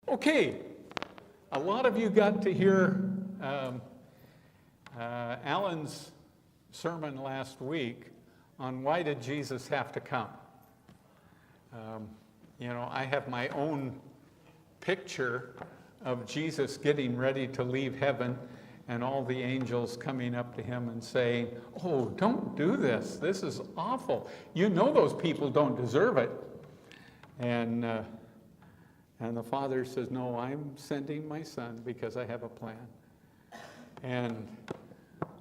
Okay, a lot of you got to hear Alan's sermon last week on why did Jesus have to come. I have my own picture of Jesus getting ready to leave heaven and all the angels coming up to him and saying, "Oh, don't do this. This is awful. You know those people don't deserve it." And the Father says, "No, I'm sending my Son because I have a plan." And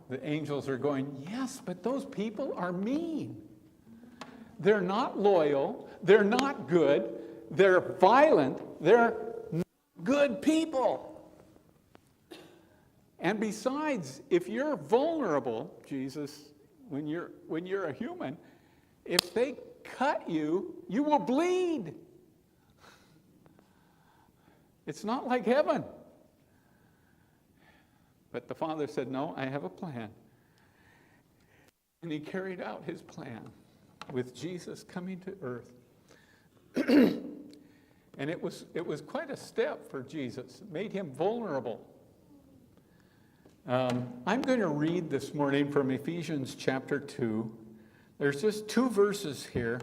the angels are going, "Yes, but those people are mean. They're not loyal. They're not good. They're violent. They're not good people. And besides, if you're vulnerable, Jesus, when you're a human, if they cut you, you will bleed. It's not like heaven." But the Father said, "No, I have a plan." And he carried out his plan with Jesus coming to earth. And it was quite a step for Jesus. It made him vulnerable. I'm going to read this morning from Ephesians chapter 2. There's just 2 verses here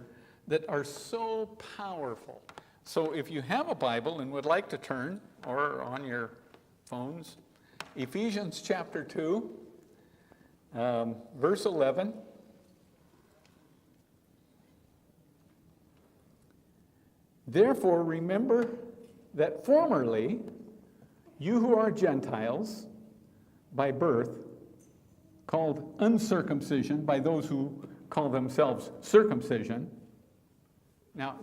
that are so powerful. So if you have a Bible and would like to turn, or on your phones, Ephesians chapter 2, verse 11. "Therefore remember that formerly you who are Gentiles by birth, called uncircumcision by those who call themselves circumcision." Now,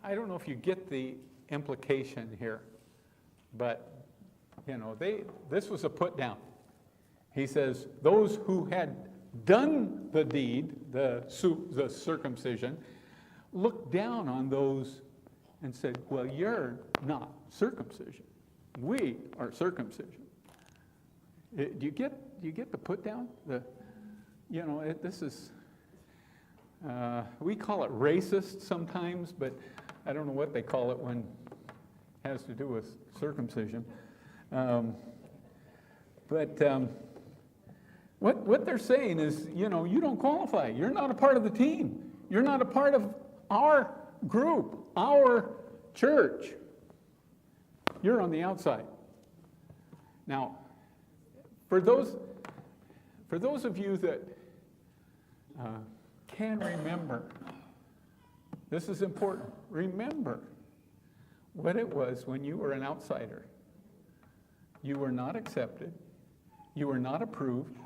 I don't know if you get the implication here, but this was a put down. He says those who had done the deed, the circumcision, looked down on those and said, "Well, you're not circumcision. We are circumcision." Do you get the put down? This is we call it racist sometimes, but I don't know what they call it when it has to do with circumcision. What they're saying is, you don't qualify. You're not a part of the team. You're not a part of our group, our church. You're on the outside. Now, for those of you that can remember, this is important. Remember what it was when you were an outsider. You were not accepted. You were not approved.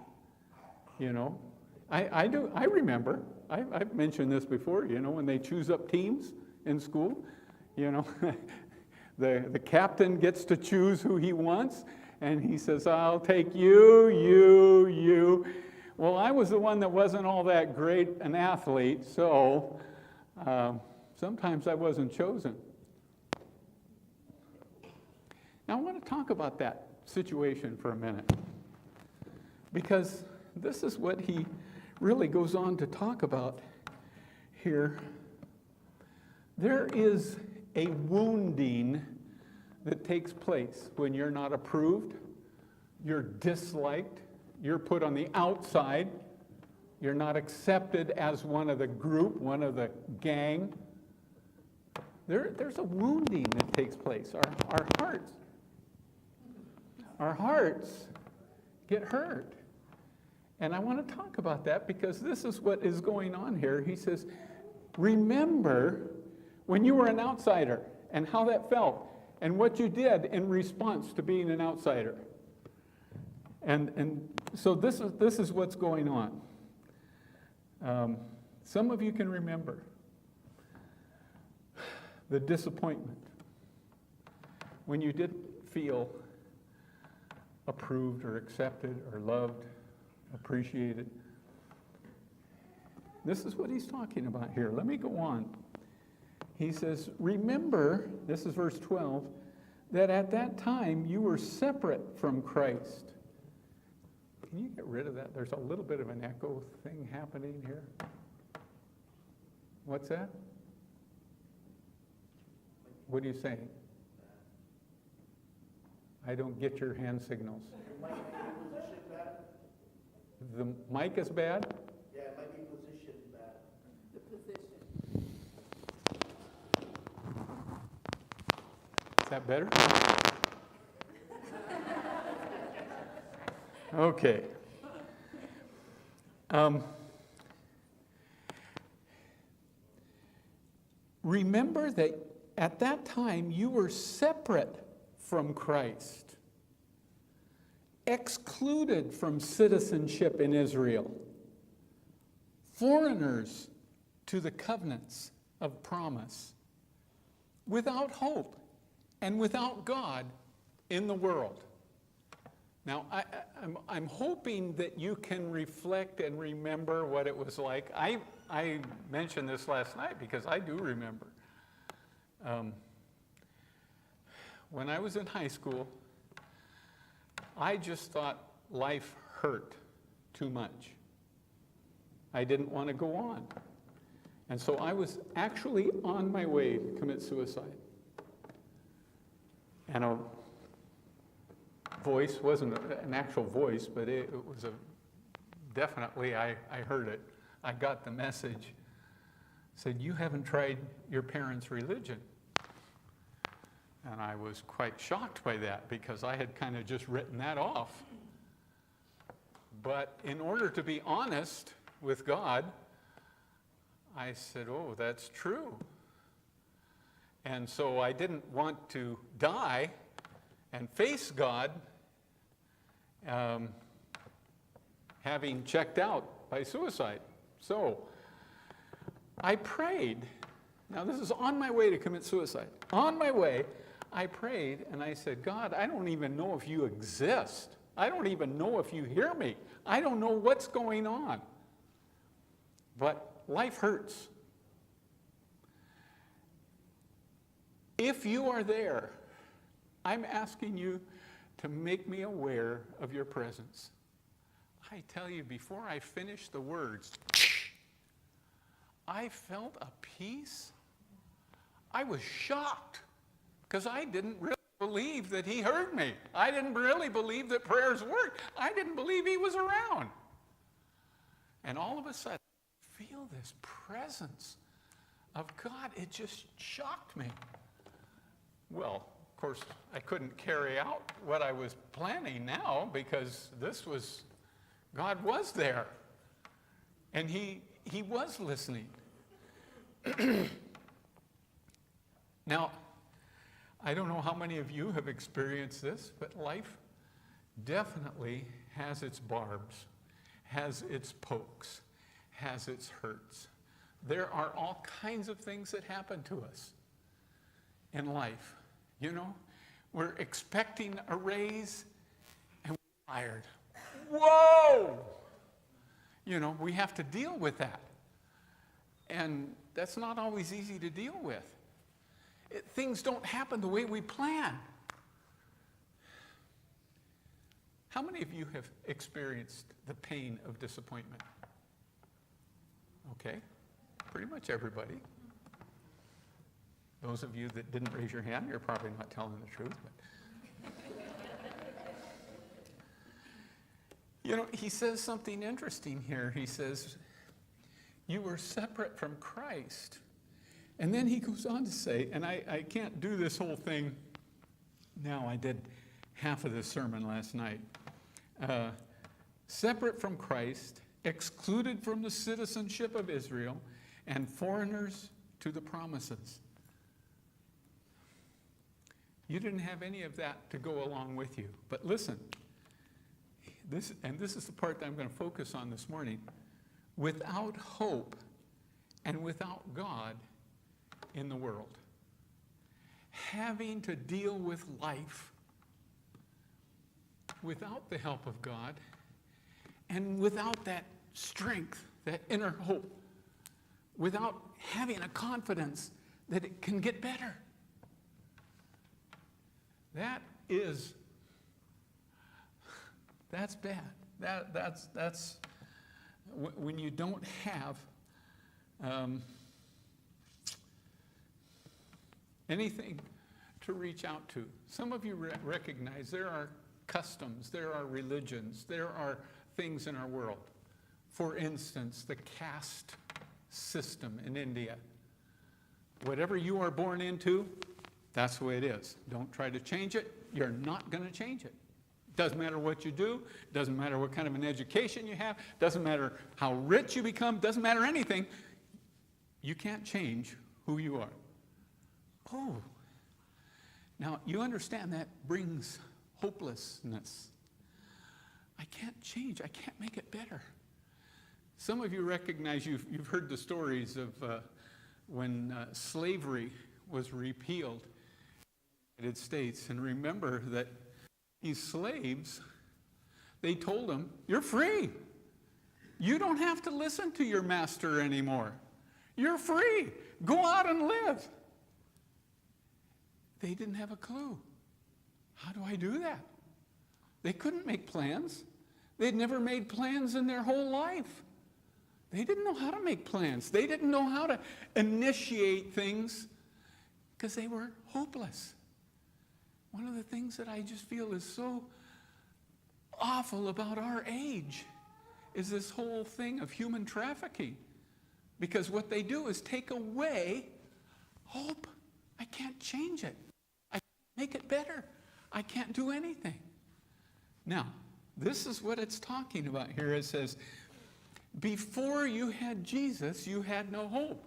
I remember. I've mentioned this before. When they choose up teams in school, the captain gets to choose who he wants, and he says, "I'll take you. Well, I was the one that wasn't all that great an athlete, so sometimes I wasn't chosen." Now, I want to talk about that situation for a minute, because this is what he really goes on to talk about here. There is a wounding that takes place when you're not approved, you're disliked, you're put on the outside, you're not accepted as one of the group, one of the gang. There's a wounding that takes place. Our hearts get hurt. And I want to talk about that because this is what is going on here. He says, remember when you were an outsider and how that felt and what you did in response to being an outsider. And so this is what's going on. Some of you can remember the disappointment when you didn't feel approved or accepted or loved, appreciated. This is what he's talking about here. Let me go on. He says, remember, this is verse 12, that at that time you were separate from Christ. Can you get rid of that? There's a little bit of an echo thing happening here. What's that? What are you saying? I don't get your hand signals. Your mic be positioned bad? The mic is bad? Yeah, it might be positioned bad. The position. Is that better? Okay. Remember that at that time you were separate from Christ, excluded from citizenship in Israel, foreigners to the covenants of promise, without hope and without God in the world. Now, I'm hoping that you can reflect and remember what it was like. I mentioned this last night because I do remember. When I was in high school, I just thought life hurt too much. I didn't want to go on. And so I was actually on my way to commit suicide. And a voice, wasn't an actual voice, but it was definitely, I heard it. I got the message. Said, you haven't tried your parents' religion. And I was quite shocked by that because I had kind of just written that off. But in order to be honest with God, I said, oh, that's true. And so I didn't want to die and face God having checked out by suicide. So I prayed. Now this is on my way to commit suicide. On my way, I prayed and I said, God, I don't even know if you exist. I don't even know if you hear me. I don't know what's going on. But life hurts. If you are there, I'm asking you to make me aware of your presence. I tell you, before I finished the words, I felt a peace. I was shocked because I didn't really believe that he heard me. I didn't really believe that prayers worked. I didn't believe he was around. And all of a sudden, I feel this presence of God. It just shocked me. Well, of course, I couldn't carry out what I was planning now because God was there. And he was listening. Now, I don't know how many of you have experienced this, but life definitely has its barbs, has its pokes, has its hurts. There are all kinds of things that happen to us in life. You know, we're expecting a raise and we're fired. Whoa! You know, we have to deal with that. And that's not always easy to deal with. Things don't happen the way we plan. How many of you have experienced the pain of disappointment? Okay, pretty much everybody. Those of you that didn't raise your hand, you're probably not telling the truth. But you know, he says something interesting here. He says, you were separate from Christ. And then he goes on to say, and I can't do this whole thing now. I did half of this sermon last night. Separate from Christ, excluded from the citizenship of Israel, and foreigners to the promises. You didn't have any of that to go along with you. But listen, this is the part that I'm going to focus on this morning. Without hope and without God in the world, having to deal with life without the help of God and without that strength, that inner hope, without having a confidence that it can get better. That's bad. That's when you don't have anything to to reach out to. Some of you recognize there are customs, there are religions, there are things in our world. For instance, the caste system in India. Whatever you are born into, that's the way it is. Don't try to change it. You're not going to change it. Doesn't matter what you do. Doesn't matter what kind of an education you have. Doesn't matter how rich you become. Doesn't matter anything. You can't change who you are. Oh. Now, you understand that brings hopelessness. I can't change. I can't make it better. Some of you recognize, you've heard the stories of when slavery was repealed in the United States. And remember that these slaves, they told them, you're free. You don't have to listen to your master anymore. You're free. Go out and live. They didn't have a clue. How do I do that? They couldn't make plans. They'd never made plans in their whole life. They didn't know how to make plans. They didn't know how to initiate things because they were hopeless. One of the things that I just feel is so awful about our age is this whole thing of human trafficking. Because what they do is take away hope. I can't change it. I can't make it better. I can't do anything. Now, this is what it's talking about here. It says, before you had Jesus, you had no hope.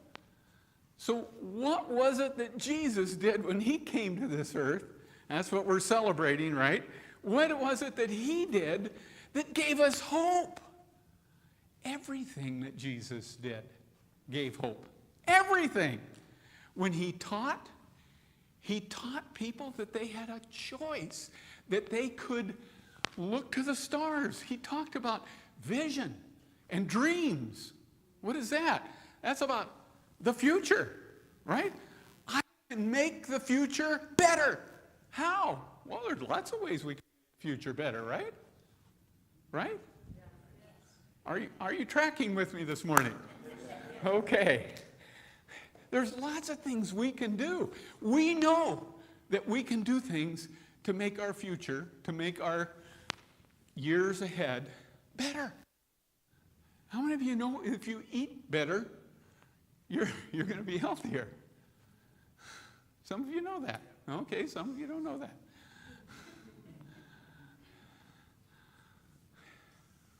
So what was it that Jesus did when he came to this earth? That's what we're celebrating, right? What was it that he did that gave us hope? Everything that Jesus did gave hope. Everything. When he taught people that they had a choice, that they could look to the stars. He talked about vision and dreams. What is that? That's about the future, right? I can make the future better. How? Well, there's lots of ways we can make the future better, right? Right? Are you tracking with me this morning? Okay. There's lots of things we can do. We know that we can do things to make our future, to make our years ahead better. How many of you know if you eat better, you're going to be healthier? Some of you know that. Okay, some of you don't know that.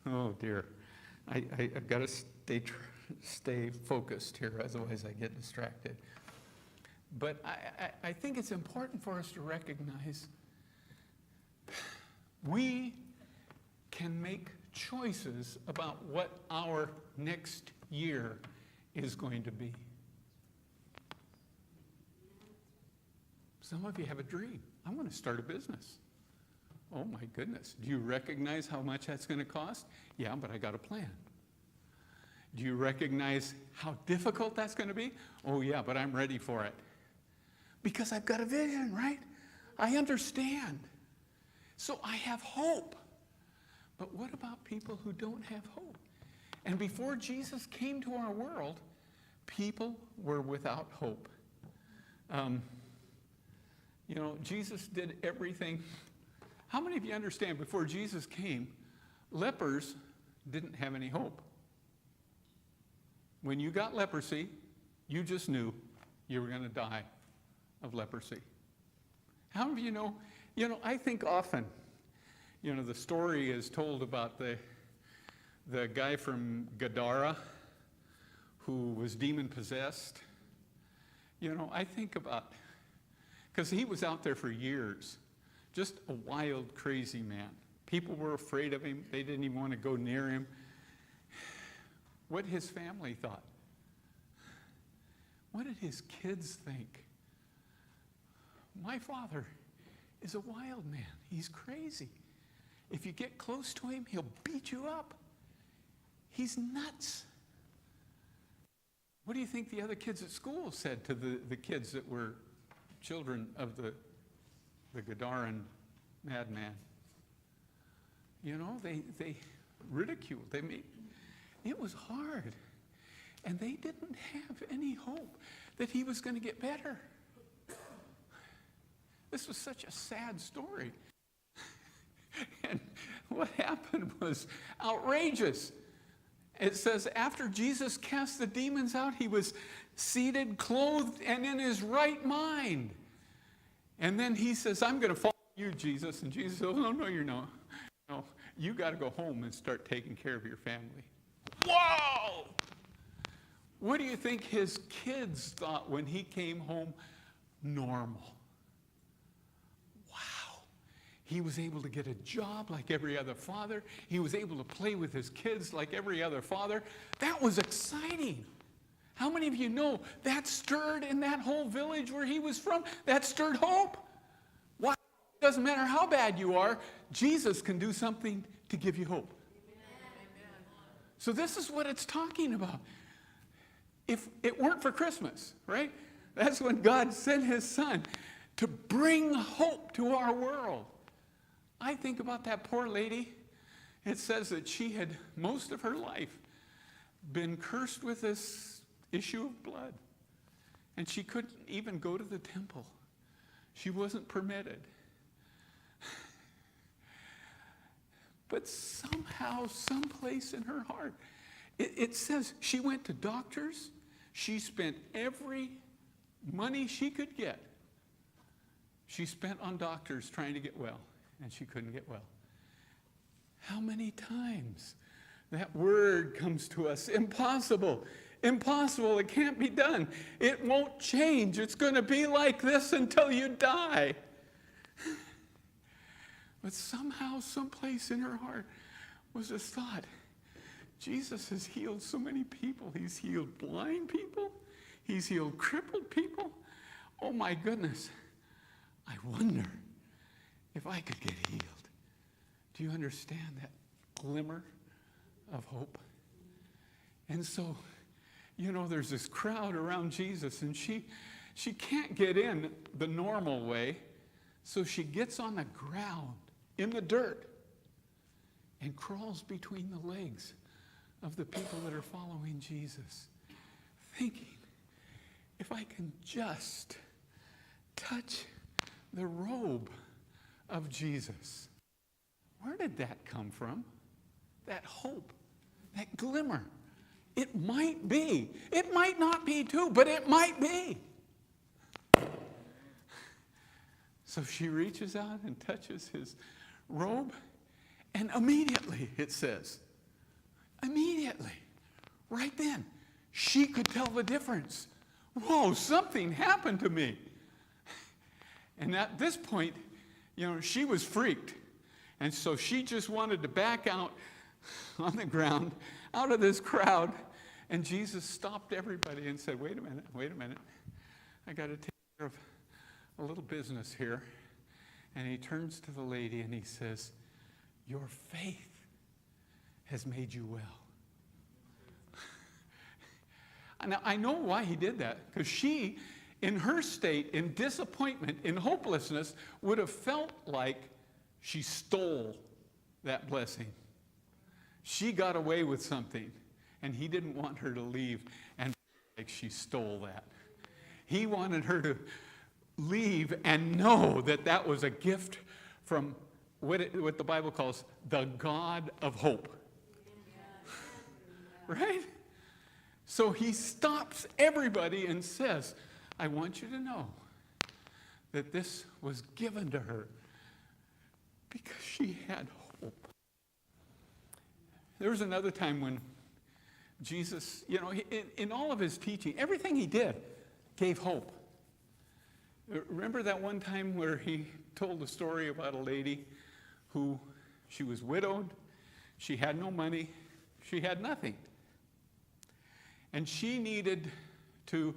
Oh dear. I've got to stay focused here, otherwise I get distracted. But I think it's important for us to recognize we can make choices about what our next year is going to be. Some of you have a dream. I want to start a business. Oh my goodness. Do you recognize how much that's going to cost? Yeah, but I got a plan. Do you recognize how difficult that's going to be? Oh yeah, but I'm ready for it. Because I've got a vision, right? I understand. So I have hope. But what about people who don't have hope? And before Jesus came to our world, people were without hope. Jesus did everything. How many of you understand before Jesus came, lepers didn't have any hope? When you got leprosy, you just knew you were going to die of leprosy. How many of you know, I think often, the story is told about the guy from Gadara who was demon-possessed. I think about, because he was out there for years, just a wild, crazy man. People were afraid of him. They didn't even want to go near him. What his family thought. What did his kids think? My father is a wild man. He's crazy. If you get close to him, he'll beat you up. He's nuts. What do you think the other kids at school said to the kids that were children of the Gadaran madman? They ridiculed. It was hard. And they didn't have any hope that he was going to get better. This was such a sad story. And what happened was outrageous. It says after Jesus cast the demons out, he was seated, clothed, and in his right mind. And then he says, I'm going to follow you, Jesus. And Jesus says, oh, no, you're not. No, you got to go home and start taking care of your family. Whoa! What do you think his kids thought when he came home? Normal. Wow. He was able to get a job like every other father. He was able to play with his kids like every other father. That was exciting. How many of you know that stirred in that whole village where he was from? That stirred hope. Wow. It doesn't matter how bad you are, Jesus can do something to give you hope. Amen. So this is what it's talking about. If it weren't for Christmas, right? That's when God sent his son to bring hope to our world. I think about that poor lady. It says that she had most of her life been cursed with this issue of blood. And she couldn't even go to the temple. She wasn't permitted. But somehow, someplace in her heart, it says she went to doctors. She spent every money she could get. She spent on doctors trying to get well, and she couldn't get well. How many times that word comes to us? Impossible. Impossible. It can't be done. It won't change. It's going to be like this until you die. But somehow, someplace in her heart was this thought. Jesus has healed so many people. He's healed blind people. He's healed crippled people. Oh my goodness. I wonder if I could get healed. Do you understand that glimmer of hope? And so, there's this crowd around Jesus, and she can't get in the normal way, so she gets on the ground in the dirt and crawls between the legs of the people that are following Jesus, thinking, if I can just touch the robe of Jesus. Where did that come from? That hope, that glimmer. It might be. It might not be too, but it might be. So she reaches out and touches his robe, and immediately, it says, immediately, right then, she could tell the difference. Whoa, something happened to me. And at this point, she was freaked. And so she just wanted to back out on the ground, out of this crowd. And Jesus stopped everybody and said, wait a minute. I got to take care of a little business here. And he turns to the lady and he says, your faith has made you well. Now, I know why he did that, because she, in her state, in disappointment, in hopelessness, would have felt like she stole that blessing. She got away with something, and he didn't want her to leave and feel like she stole that. He wanted her to leave and know that that was a gift from what the Bible calls the God of hope. Right? So he stops everybody and says, I want you to know that this was given to her because she had hope. There was another time when Jesus, in all of his teaching, everything he did gave hope. Remember that one time where he told the story about a lady who, she was widowed, she had no money, she had nothing. And she needed to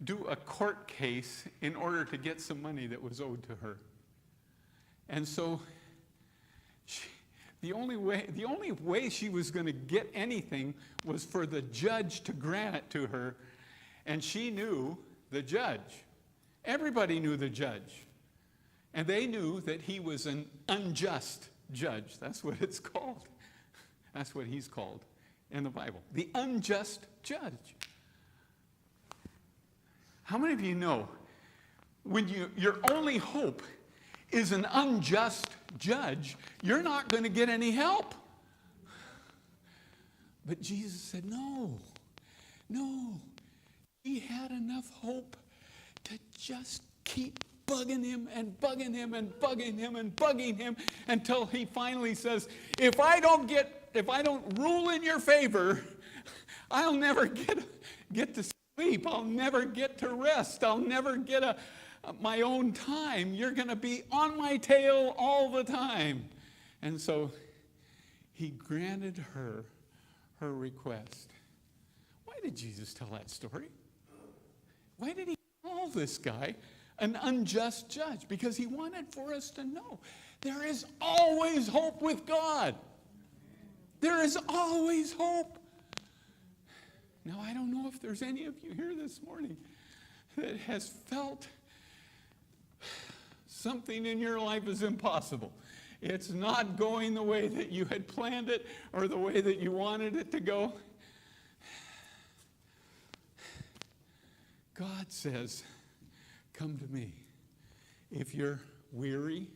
do a court case in order to get some money that was owed to her. And so the only way she was going to get anything was for the judge to grant it to her. And she knew the judge. Everybody knew the judge. And they knew that he was an unjust judge. That's what it's called. That's what he's called in the Bible. The unjust judge. How many of you know when your only hope is an unjust judge, you're not going to get any help. But Jesus said, no. He had enough hope to just keep bugging him and bugging him and bugging him and bugging him until he finally says, if I don't rule in your favor, I'll never get to sleep. I'll never get to rest. I'll never get my own time. You're going to be on my tail all the time. And so he granted her request. Why did Jesus tell that story? Why did he call this guy an unjust judge? Because he wanted for us to know there is always hope with God. There is always hope. Now, I don't know if there's any of you here this morning that has felt something in your life is impossible. It's not going the way that you had planned it or the way that you wanted it to go. God says, come to me. If you're weary,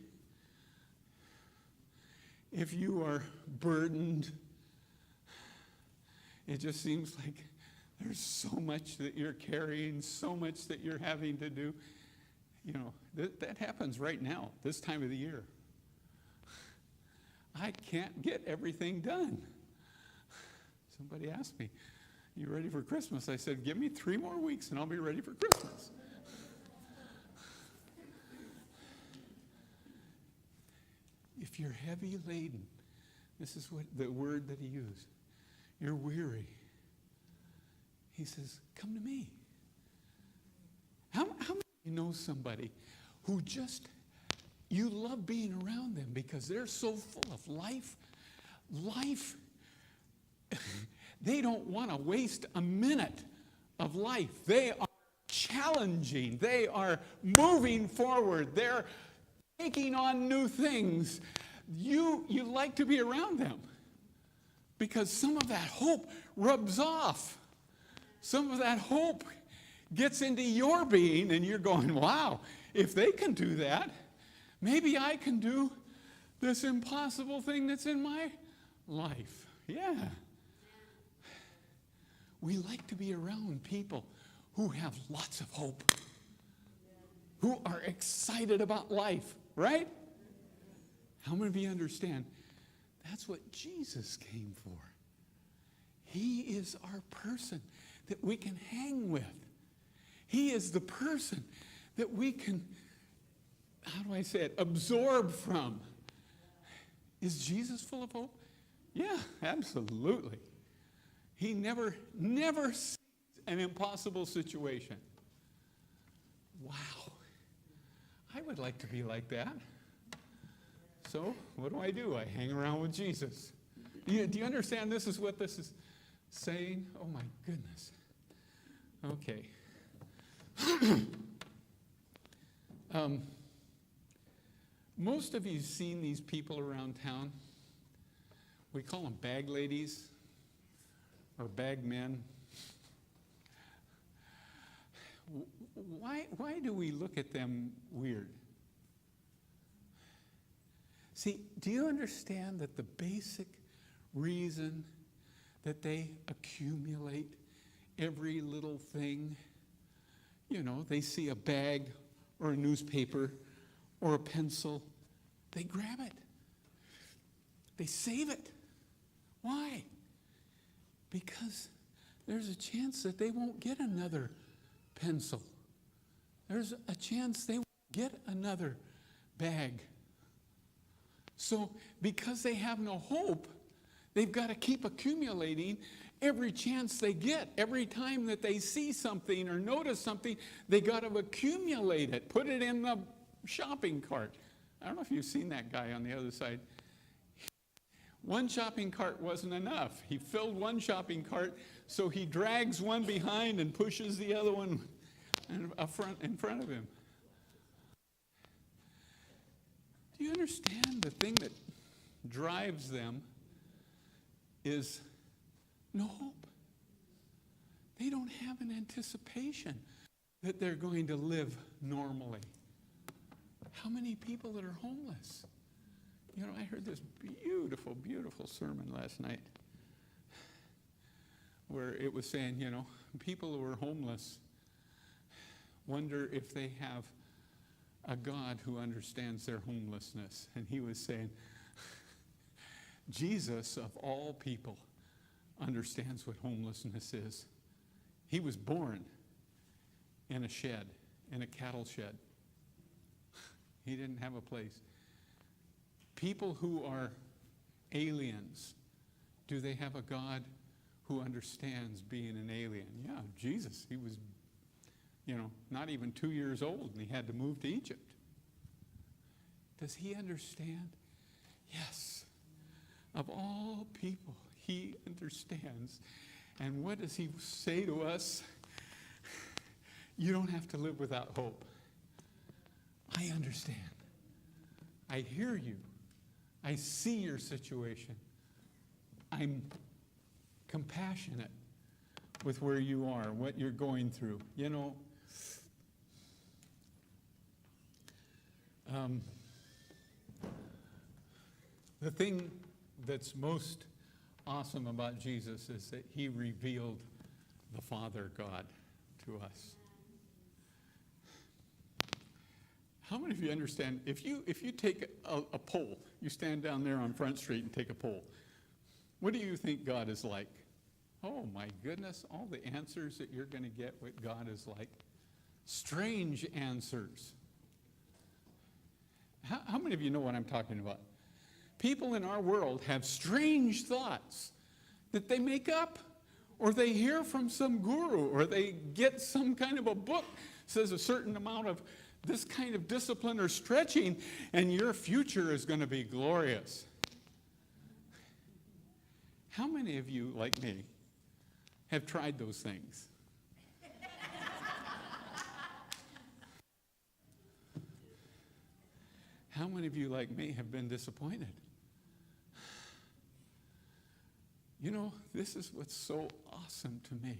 if you are burdened, it just seems like there's so much that you're carrying, so much that you're having to do. You know, that happens right now, this time of the year. I can't get everything done. Somebody asked me, you ready for Christmas? I said, give me 3 more weeks and I'll be ready for Christmas. If you're heavy laden, this is what the word that he used. You're weary. He says, come to me. How many of you know somebody who just, you love being around them because they're so full of life? They don't want to waste a minute of life. They are challenging. They are moving forward. They're taking on new things. You like to be around them because some of that hope rubs off. Some of that hope gets into your being and you're going, wow, if they can do that, maybe I can do this impossible thing that's in my life. Yeah. We like to be around people who have lots of hope, who are excited about life, right? How many of you understand? That's what Jesus came for. He is our person that we can hang with. He is the person that we can, how do I say it, absorb from. Is Jesus full of hope? Yeah, absolutely. He never sees an impossible situation. Wow. I would like to be like that. So, what do? I hang around with Jesus. Do you understand this is what this is saying? Oh my goodness. Okay. Most of you have seen these people around town. We call them bag ladies or bag men. Why do we look at them weird? See, do you understand that the basic reason that they accumulate every little thing? You know, they see a bag or a newspaper or a pencil, they grab it. They save it. Why? Because there's a chance that they won't get another pencil. There's a chance they won't get another bag. So because they have no hope, they've got to keep accumulating every chance they get. Every time that they see something or notice something, they got to accumulate it, put it in the shopping cart. I don't know if you've seen that guy on the other side. One shopping cart wasn't enough. He filled one shopping cart, so he drags one behind and pushes the other one in front of him. Do you understand the thing that drives them is no hope? They don't have an anticipation that they're going to live normally. How many people that are homeless? You know, I heard this beautiful, beautiful sermon last night where it was saying, you know, people who are homeless wonder if they have a God who understands their homelessness. And he was saying, Jesus, of all people, understands what homelessness is. He was born in a shed, in a cattle shed. He didn't have a place. People who are aliens, do they have a God who understands being an alien? Yeah, Jesus, he was, you know, not even 2 years old and he had to move to Egypt. Does he understand? Yes. Of all people, he understands. And what does he say to us? You don't have to live without hope. I understand. I hear you. I see your situation. I'm compassionate with where you are, what you're going through. You know, the thing that's most awesome about Jesus is that he revealed the Father God to us. How many of you understand, if you take a poll, you stand down there on Front Street and take a poll, what do you think God is like? Oh my goodness, all the answers that you're going to get what God is like. Strange answers. How many of you know what I'm talking about? People in our world have strange thoughts that they make up, or they hear from some guru, or they get some kind of a book says a certain amount of this kind of discipline or stretching, and your future is going to be glorious. How many of you, like me, have tried those things? How many of you, like me, have been disappointed? You know, this is what's so awesome to me.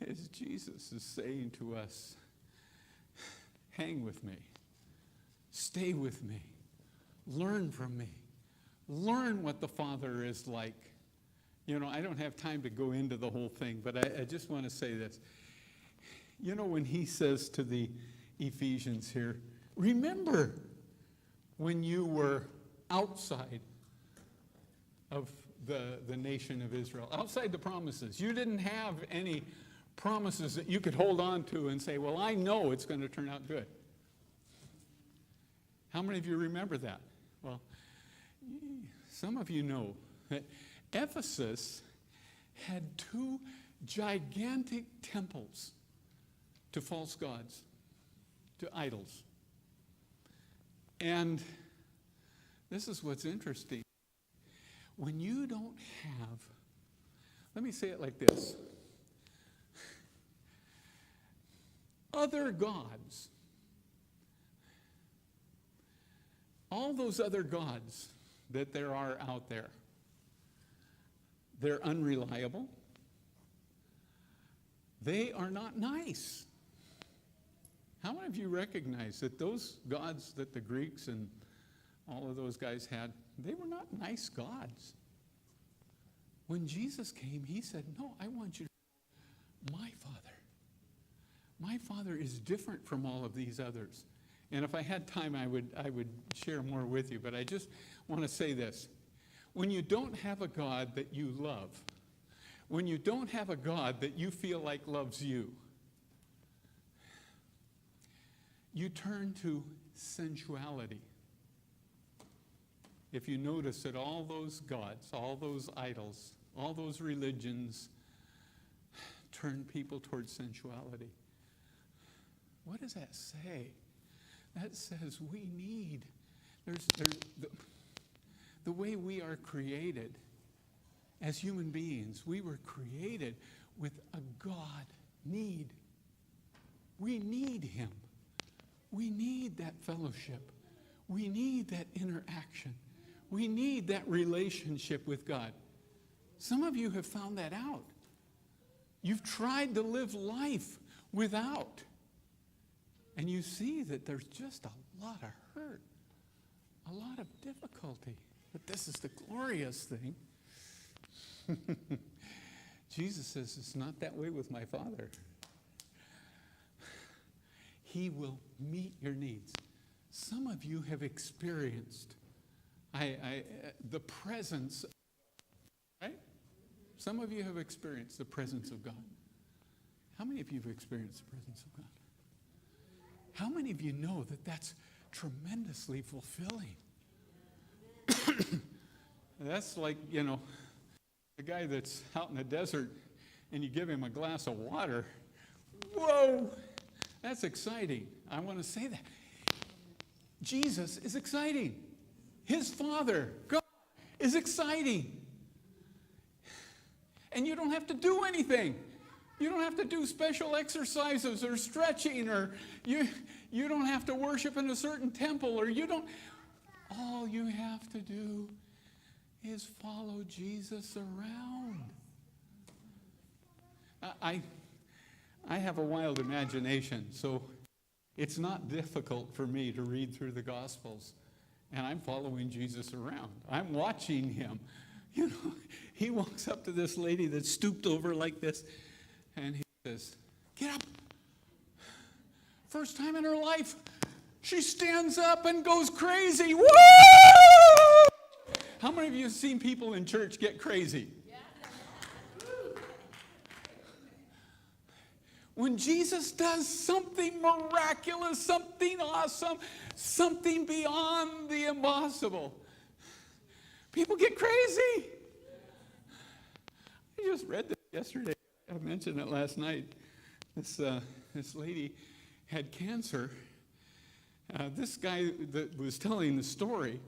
Is Jesus is saying to us, hang with me, stay with me, learn from me, learn what the Father is like. You know, I don't have time to go into the whole thing, but I just want to say this. You know, when he says to the Ephesians here, remember when you were outside of the nation of Israel, outside the promises. You didn't have any promises that you could hold on to and say, well, I know it's going to turn out good. How many of you remember that? Well, some of you know that Ephesus had 2 gigantic temples to false gods, to idols. And this is what's interesting. When you don't have, let me say it like this. Other gods, all those other gods that there are out there, they're unreliable. They are not nice. How many of you recognize that those gods that the Greeks and all of those guys had, they were not nice gods? When Jesus came, he said, no, I want you to know my Father. My Father is different from all of these others. And if I had time, I would share more with you. But I just want to say this. When you don't have a God that you love, when you don't have a God that you feel like loves you, you turn to sensuality. If you notice that all those gods, all those idols, all those religions turn people towards sensuality. What does that say? That says we need, the way we are created as human beings, we were created with a God need. We need him. We need that fellowship. We need that interaction. We need that relationship with God. Some of you have found that out. You've tried to live life without. And you see that there's just a lot of hurt, a lot of difficulty. But this is the glorious thing. Jesus says, it's not that way with my Father. He will meet your needs. Some of you have experienced the presence, right? Some of you have experienced the presence of God. How many of you have experienced the presence of God? How many of you know that that's tremendously fulfilling? That's like, a guy that's out in the desert and you give him a glass of water. Whoa, that's exciting. I want to say that. Jesus is exciting. His Father, God, is exciting. And you don't have to do anything. You don't have to do special exercises or stretching, or you don't have to worship in a certain temple, or all you have to do is follow Jesus around. I have a wild imagination, so it's not difficult for me to read through the Gospels, and I'm following Jesus around. I'm watching him. He walks up to this lady that's stooped over like this, and he says, "Get up." First time in her life, she stands up and goes crazy. Woo! How many of you have seen people in church get crazy? When Jesus does something miraculous, something awesome, something beyond the impossible, people get crazy. I just read this yesterday. I mentioned it last night. This lady had cancer. This guy that was telling the story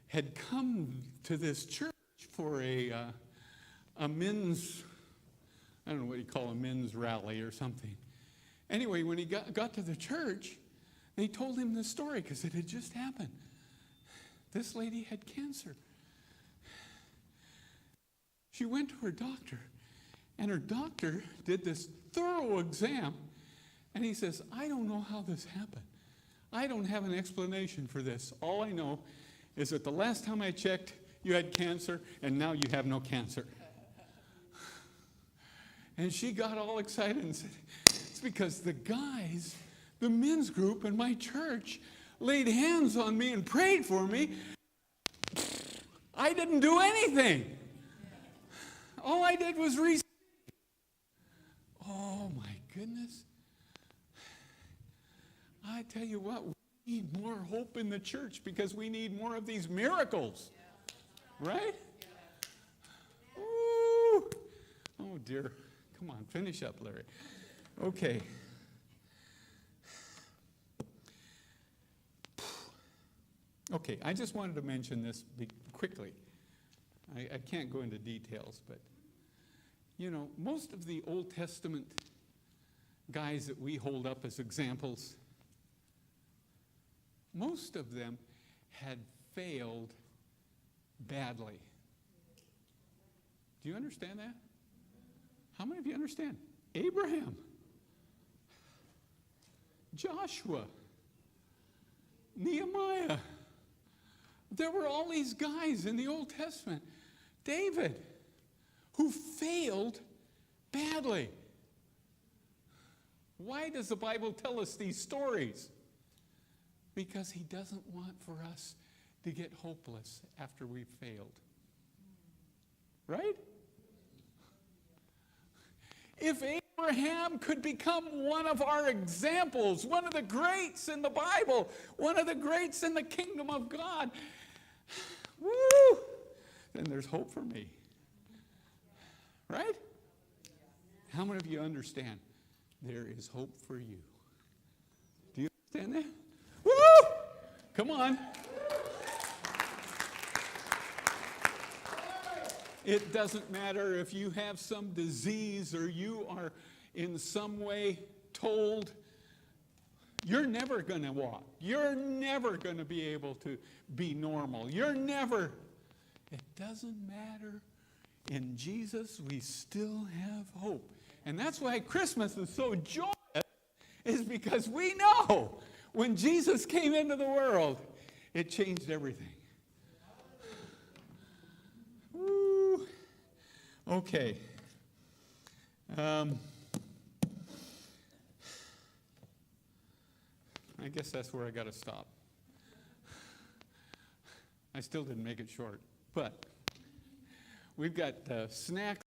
had come to this church for a men's, I don't know what you call a men's rally or something. Anyway, when he got to the church, they told him this story because it had just happened. This lady had cancer. She went to her doctor, and her doctor did this thorough exam, and he says, "I don't know how this happened. I don't have an explanation for this. All I know is that the last time I checked, you had cancer, and now you have no cancer." And she got all excited and said, "It's because the guys, the men's group in my church, laid hands on me and prayed for me. I didn't do anything. All I did was receive." Oh my goodness. I tell you what, we need more hope in the church because we need more of these miracles. Right? Woo! Oh dear. Come on, finish up, Larry. Okay. Okay, I just wanted to mention this quickly. I can't go into details, but most of the Old Testament guys that we hold up as examples, most of them had failed badly. Do you understand that? How many of you understand? Abraham, Joshua, Nehemiah. There were all these guys in the Old Testament. David, who failed badly. Why does the Bible tell us these stories? Because he doesn't want for us to get hopeless after we've failed. Right? If Abraham could become one of our examples, one of the greats in the Bible, one of the greats in the kingdom of God, woo, then there's hope for me. Right? How many of you understand there is hope for you? Do you understand that? Woo! Come on. It doesn't matter if you have some disease or you are in some way told you're never going to walk. You're never going to be able to be normal. It doesn't matter. In Jesus, we still have hope. And that's why Christmas is so joyous, is because we know when Jesus came into the world, it changed everything. Woo. Okay. I guess that's where I got to stop. I still didn't make it short, but we've got snacks.